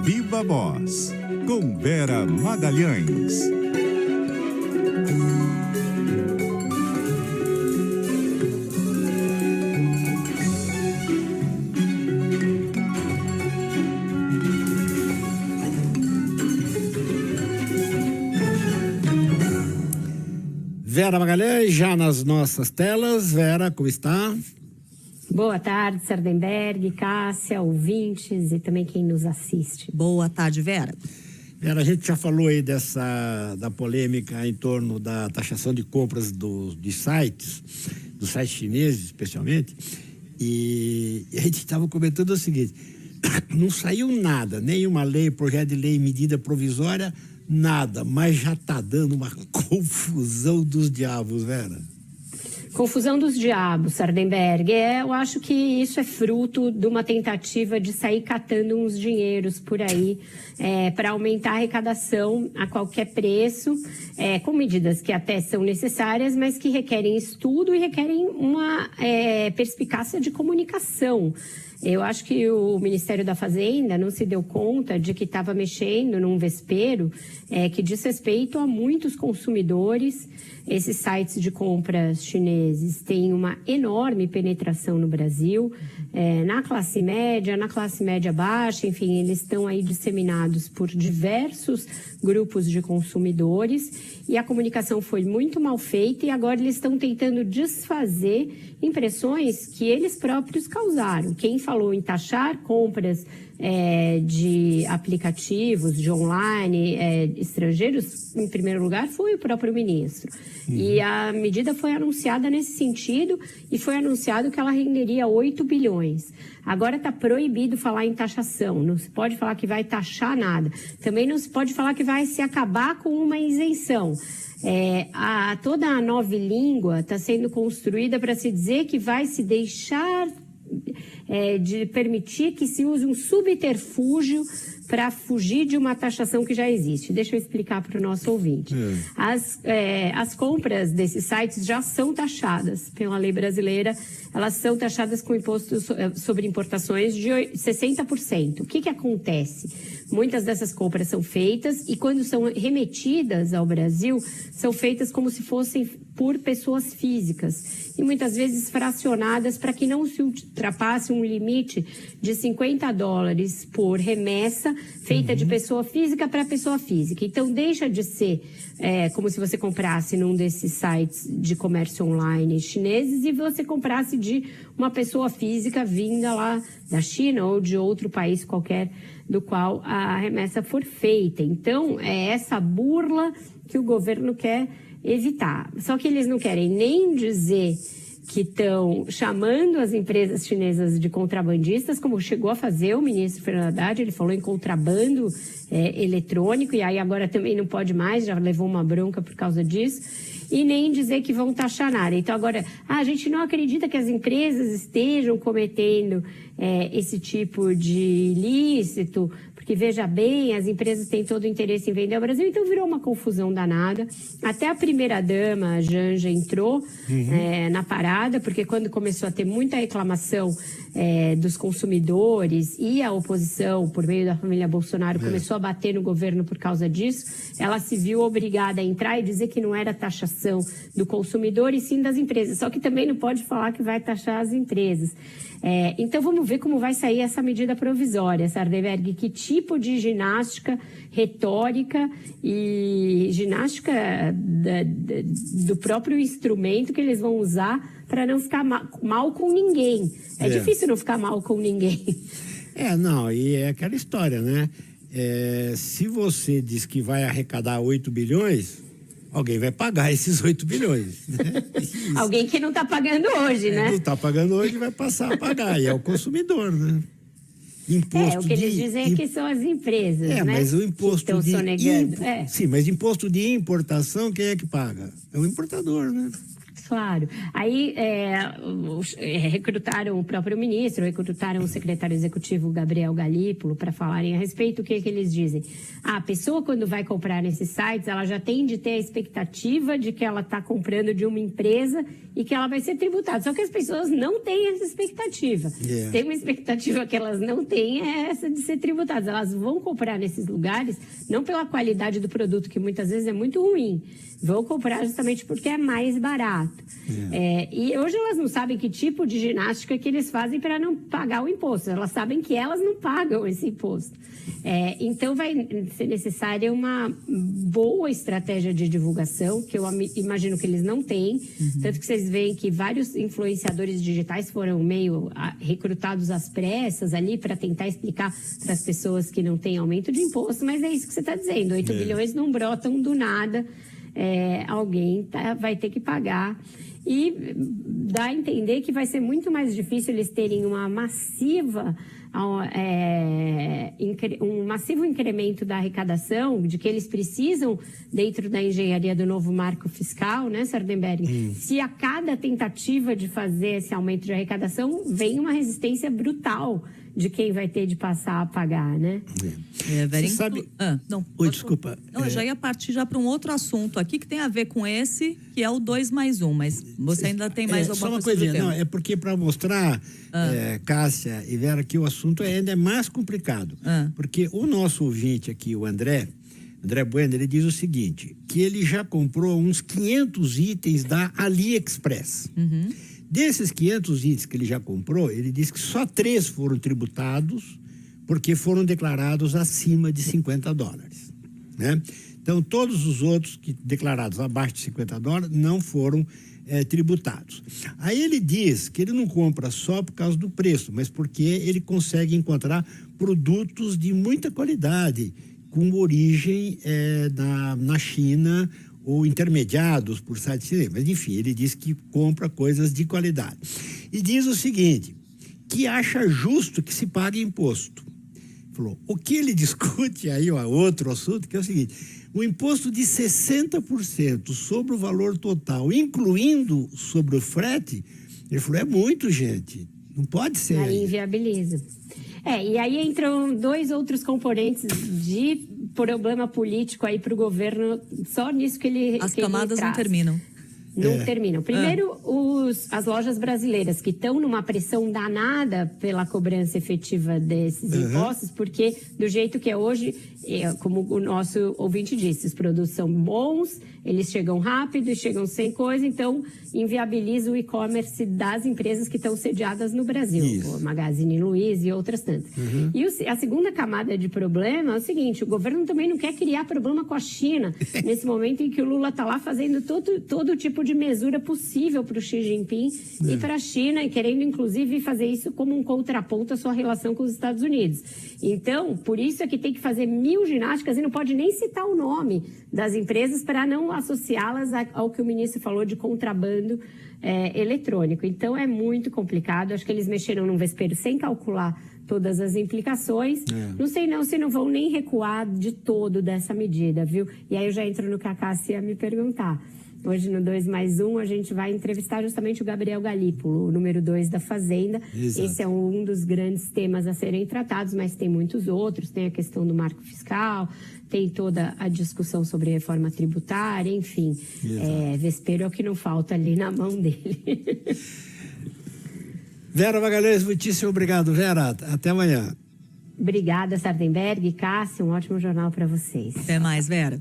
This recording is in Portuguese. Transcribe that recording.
Viva Voz, com Vera Magalhães. Vera Magalhães, já nas nossas telas. Vera, como está? Boa tarde, Sardenberg, Cássia, ouvintes e também quem nos assiste. Boa tarde, Vera. Vera, a gente já falou aí da polêmica em torno da taxação de compras dos sites chineses, especialmente, e a gente estava comentando o seguinte: não saiu nada, nenhuma lei, projeto de lei, medida provisória, nada, mas já está dando uma confusão dos diabos, Vera. Confusão dos diabos, Sardenberg. Eu acho que isso é fruto de uma tentativa de sair catando uns dinheiros por aí para aumentar a arrecadação a qualquer preço, com medidas que até são necessárias, mas que requerem estudo e requerem uma perspicácia de comunicação. Eu acho que o Ministério da Fazenda não se deu conta de que estava mexendo num vespeiro que diz respeito a muitos consumidores. Esses sites de compras chineses têm uma enorme penetração no Brasil, na classe média baixa, enfim, eles estão aí disseminados por diversos grupos de consumidores e a comunicação foi muito mal feita e agora eles estão tentando desfazer impressões que eles próprios causaram. Quem falou em taxar compras de aplicativos, de online, estrangeiros, em primeiro lugar, foi o próprio ministro. E a medida foi anunciada nesse sentido e foi anunciado que ela renderia 8 bilhões. Agora está proibido falar em taxação, não se pode falar que vai taxar nada. Também não se pode falar que vai se acabar com uma isenção. Toda a nova língua está sendo construída para se dizer que vai se deixar de permitir que se use um subterfúgio para fugir de uma taxação que já existe. Deixa eu explicar para o nosso ouvinte. As compras desses sites já são taxadas pela lei brasileira, elas são taxadas com imposto sobre importações de 60%. O que acontece? Muitas dessas compras são feitas e quando são remetidas ao Brasil, são feitas como se fossem por pessoas físicas e muitas vezes fracionadas para que não se ultrapasse um limite de $50 por remessa feita de pessoa física para pessoa física. Então, deixa de ser como se você comprasse num desses sites de comércio online chineses e você comprasse de uma pessoa física vinda lá da China ou de outro país qualquer do qual a remessa for feita. Então, é essa burla que o governo quer evitar. Só que eles não querem nem dizer que estão chamando as empresas chinesas de contrabandistas, como chegou a fazer o ministro Fernando Haddad. Ele falou em contrabando eletrônico, e aí agora também não pode mais, já levou uma bronca por causa disso, e nem dizer que vão taxar nada. Então agora, a gente não acredita que as empresas estejam cometendo esse tipo de ilícito, porque, veja bem, as empresas têm todo o interesse em vender ao Brasil, então virou uma confusão danada. Até a primeira-dama, a Janja, entrou na parada, porque quando começou a ter muita reclamação dos consumidores e a oposição, por meio da família Bolsonaro, começou a bater no governo por causa disso, ela se viu obrigada a entrar e dizer que não era taxação do consumidor e sim das empresas. Só que também não pode falar que vai taxar as empresas. Então vamos ver como vai sair essa medida provisória, Sardenberg, que tipo de ginástica retórica e ginástica do próprio instrumento que eles vão usar para não ficar mal com ninguém. É difícil não ficar mal com ninguém. Não, e é aquela história, né? Se você diz que vai arrecadar 8 bilhões... alguém vai pagar esses 8 bilhões. Né? Alguém que não está pagando hoje, né? Não está pagando hoje, vai passar a pagar. E é o consumidor, né? Imposto o que eles dizem é que são as empresas, né? Mas o imposto que estão sonegando. Sim, mas imposto de importação, quem é que paga? É o importador, né? Claro. Aí recrutaram o próprio ministro, recrutaram o secretário executivo Gabriel Galípolo para falarem a respeito. O que eles dizem? A pessoa, quando vai comprar nesses sites, ela já tem de ter a expectativa de que ela está comprando de uma empresa e que ela vai ser tributada. Só que as pessoas não têm essa expectativa. Tem uma expectativa que elas não têm, é essa de ser tributadas. Elas vão comprar nesses lugares, não pela qualidade do produto, que muitas vezes é muito ruim. Vão comprar justamente porque é mais barato. E hoje elas não sabem que tipo de ginástica que eles fazem para não pagar o imposto. Elas sabem que elas não pagam esse imposto. Então vai ser necessária uma boa estratégia de divulgação, que eu imagino que eles não têm. Tanto que vocês veem que vários influenciadores digitais foram meio recrutados às pressas ali para tentar explicar para as pessoas que não tem aumento de imposto. Mas é isso que você está dizendo. 8 bilhões não brotam do nada. Alguém vai ter que pagar. E dá a entender que vai ser muito mais difícil eles terem um massivo incremento da arrecadação, de que eles precisam, dentro da engenharia do novo marco fiscal, né, Sardenberg? Se a cada tentativa de fazer esse aumento de arrecadação vem uma resistência brutal de quem vai ter de passar a pagar, né? Você sabe... Oi, desculpa. Não, eu já ia partir para um outro assunto aqui que tem a ver com esse, que é o 2+1, mas você ainda tem mais alguma coisa? Só uma coisinha, não, é porque para mostrar, Cássia e Vera, que o assunto ainda é mais complicado. Porque o nosso ouvinte aqui, o André Bueno, ele diz o seguinte, que ele já comprou uns 500 itens da AliExpress. Desses 500 itens que ele já comprou, ele disse que só 3 foram tributados porque foram declarados acima de $50, né? Então, todos os outros que declarados abaixo de $50 não foram tributados. Aí ele diz que ele não compra só por causa do preço, mas porque ele consegue encontrar produtos de muita qualidade, com origem na China, ou intermediados por sites chineses. Mas, enfim, ele diz que compra coisas de qualidade. E diz o seguinte, que acha justo que se pague imposto. Falou, o que ele discute aí, outro assunto, que é o seguinte, o imposto de 60% sobre o valor total, incluindo sobre o frete, ele falou, é muito, gente. Não pode ser. Aí inviabiliza. E aí entram 2 outros componentes de problema político aí para o governo, só nisso que ele As camadas não terminam. Não terminam. Primeiro, as lojas brasileiras que estão numa pressão danada pela cobrança efetiva desses impostos, porque do jeito que é hoje, como o nosso ouvinte disse, os produtos são bons, eles chegam rápido e chegam sem coisa, então inviabiliza o e-commerce das empresas que estão sediadas no Brasil, o Magazine Luiza e outras tantas. E a segunda camada de problema é o seguinte, o governo também não quer criar problema com a China, nesse momento em que o Lula está lá fazendo todo tipo de mesura possível para o Xi Jinping e para a China, e querendo inclusive fazer isso como um contraponto à sua relação com os Estados Unidos. Então, por isso é que tem que fazer 1000 ginásticas e não pode nem citar o nome das empresas para não associá-las ao que o ministro falou de contrabando eletrônico. Então, é muito complicado. Acho que eles mexeram num vespeiro sem calcular todas as implicações. Não sei se não vão nem recuar de todo dessa medida, viu? E aí eu já entro no que a Cássia ia me perguntar. Hoje, no 2+1, a gente vai entrevistar justamente o Gabriel Galípolo, o número 2 da Fazenda. Exato. Esse é um dos grandes temas a serem tratados, mas tem muitos outros. Tem a questão do marco fiscal, tem toda a discussão sobre reforma tributária, enfim. Vespeiro é o que não falta ali na mão dele. Vera Magalhães, muitíssimo obrigado, Vera. Até amanhã. Obrigada, Sardenberg, Cássia. Um ótimo jornal para vocês. Até mais, Vera.